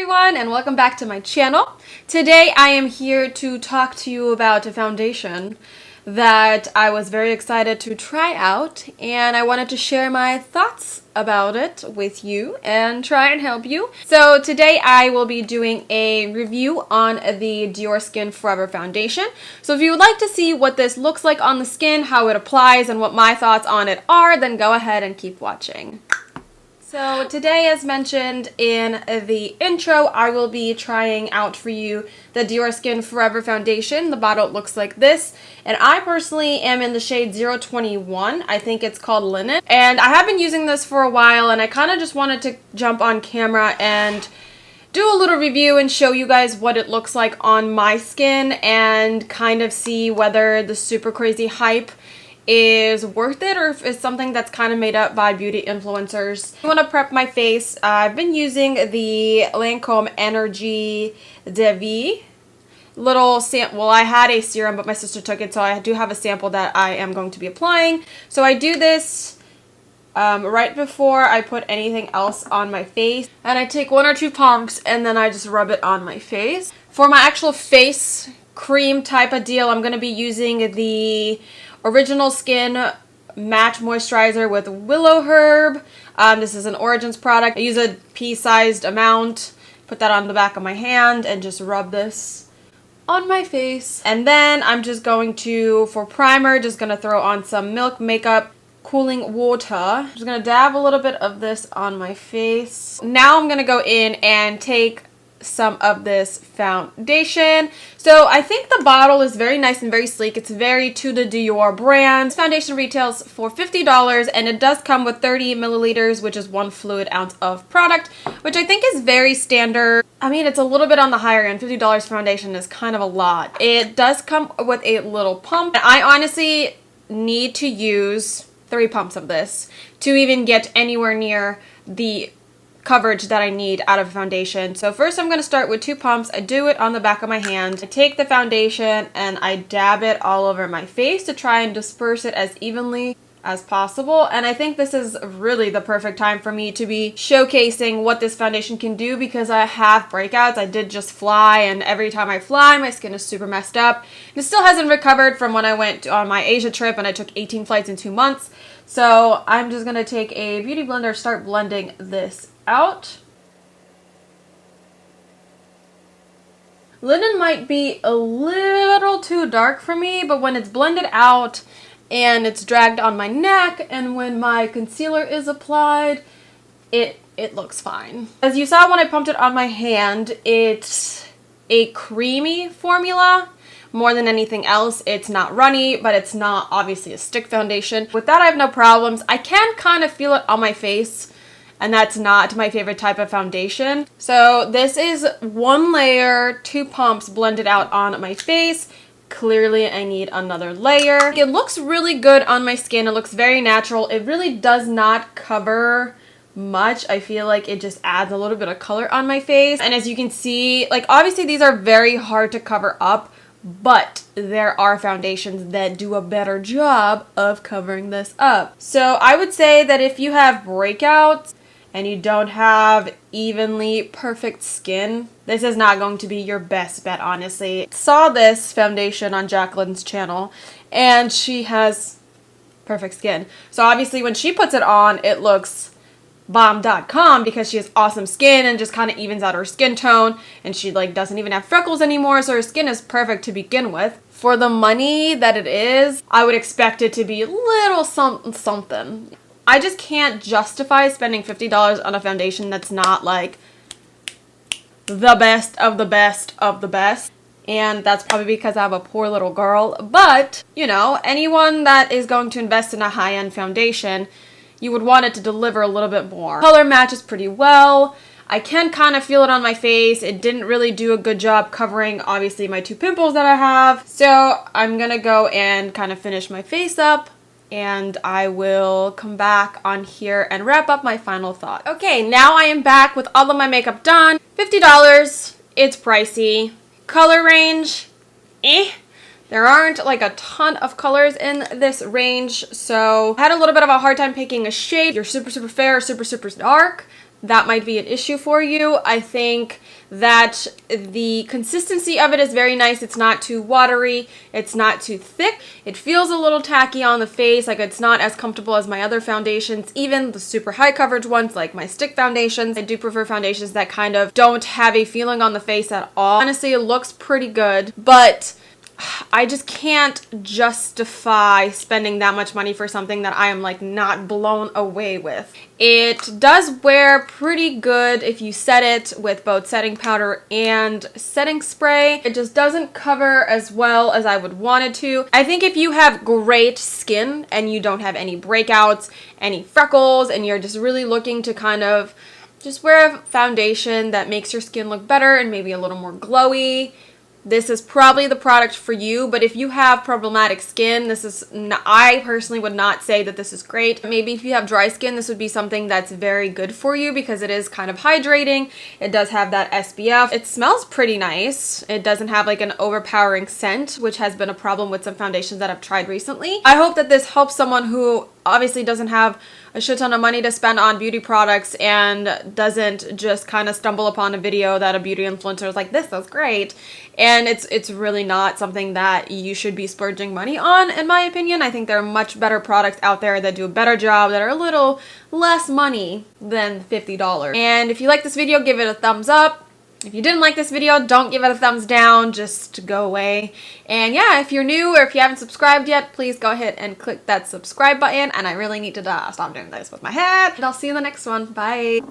everyone, and welcome back to my channel. Today I am here to talk to you about a foundation that I was very excited to try out, and I wanted to share my thoughts about it with you and try and help you. So today I will be doing a review on the Diorskin Forever Foundation. So if you would like to see what this looks like on the skin, how it applies, and what my thoughts on it are, then go ahead and keep watching. So today, as mentioned in the intro, I will be trying out for you the Diorskin Forever Foundation. The bottle looks like this, and I personally am in the shade 021. I think it's called Linen, and I have been using this for a while, and I kind of just wanted to jump on camera and do a little review and show you guys what it looks like on my skin and kind of see whether the super crazy hype is worth it or if it's something that's kind of made up by beauty influencers. I want to prep my face. I've been using the Lancome Energy de Vie little sample. Well, I had a serum, but my sister took it, so I do have a sample that I am going to be applying. So I do this right before I put anything else on my face, and I take 1 or 2 pumps and then I just rub it on my face. For my actual face cream type of deal, I'm going to be using the Original Skin Match Moisturizer with Willow Herb. This is an Origins product. I use a pea-sized amount, put that on the back of my hand, and just rub this on my face. And then I'm just going to, for primer, just going to throw on some Milk Makeup Cooling Water. I'm just going to dab a little bit of this on my face. Now I'm going to go in and take some of this foundation. So I think the bottle is very nice and very sleek. It's very to the Dior brand. This foundation retails for $50, and it does come with 30 milliliters, which is 1 fluid ounce of product, which I think is very standard. I mean, it's a little bit on the higher end. $50 foundation is kind of a lot. It does come with a little pump. I honestly need to use 3 pumps of this to even get anywhere near the coverage that I need out of a foundation. So first I'm going to start with 2 pumps. I do it on the back of my hand. I take the foundation and I dab it all over my face to try and disperse it as evenly as possible. And I think this is really the perfect time for me to be showcasing what this foundation can do, because I have breakouts. I did just fly, and every time I fly my skin is super messed up. And it still hasn't recovered from when I went on my Asia trip and I took 18 flights in 2 months. So I'm just going to take a beauty blender, start blending this out. Linen might be a little too dark for me, but when it's blended out and it's dragged on my neck and when my concealer is applied, it looks fine. As you saw when I pumped it on my hand, it's a creamy formula. More than anything else, it's not runny, but it's not obviously a stick foundation. With that, I have no problems. I can kind of feel it on my face, and that's not my favorite type of foundation. So this is 1 layer, 2 pumps blended out on my face. Clearly, I need another layer. It looks really good on my skin. It looks very natural. It really does not cover much. I feel like it just adds a little bit of color on my face. And as you can see, like, obviously these are very hard to cover up, but there are foundations that do a better job of covering this up. So I would say that if you have breakouts and you don't have evenly perfect skin, this is not going to be your best bet, honestly. I saw this foundation on Jacqueline's channel, and she has perfect skin. So obviously when she puts it on, it looks bomb.com because she has awesome skin and just kind of evens out her skin tone, and she like doesn't even have freckles anymore, so her skin is perfect to begin with. For the money that it is, I would expect it to be a little something. I just can't justify spending $50 on a foundation that's not like the best of the best of the best. And that's probably because I have a poor little girl. But, you know, anyone that is going to invest in a high-end foundation, you would want it to deliver a little bit more. Color matches pretty well. I can kind of feel it on my face. It didn't really do a good job covering, obviously, my 2 pimples that I have. So I'm going to go and kind of finish my face up, and I will come back on here and wrap up my final thought. Okay, now I am back with all of my makeup done. $50. It's pricey. Color range, There aren't like a ton of colors in this range, so I had a little bit of a hard time picking a shade. You're super, super fair, super, super dark. that might be an issue for you. I think that the consistency of it is very nice. It's not too watery. It's not too thick. It feels a little tacky on the face. Like, it's not as comfortable as my other foundations, even the super high coverage ones like my stick foundations. I do prefer foundations that kind of don't have a feeling on the face at all. Honestly, it looks pretty good, but I just can't justify spending that much money for something that I am like not blown away with. It does wear pretty good if you set it with both setting powder and setting spray. It just doesn't cover as well as I would want it to. I think if you have great skin and you don't have any breakouts, any freckles, and you're just really looking to kind of just wear a foundation that makes your skin look better and maybe a little more glowy, this is probably the product for you. But if you have problematic skin, I personally would not say that this is great. Maybe if you have dry skin, this would be something that's very good for you because it is kind of hydrating. It does have that SPF. It smells pretty nice. It doesn't have like an overpowering scent, which has been a problem with some foundations that I've tried recently. I hope that this helps someone who obviously doesn't have a shit ton of money to spend on beauty products and doesn't just kind of stumble upon a video that a beauty influencer is like, this is great. And it's really not something that you should be splurging money on, in my opinion. I think there are much better products out there that do a better job, that are a little less money than $50. And if you like this video, give it a thumbs up. If you didn't like this video, don't give it a thumbs down, just go away. And yeah, if you're new or if you haven't subscribed yet, please go ahead and click that subscribe button. And I really need to stop doing this with my head. And I'll see you in the next one. Bye.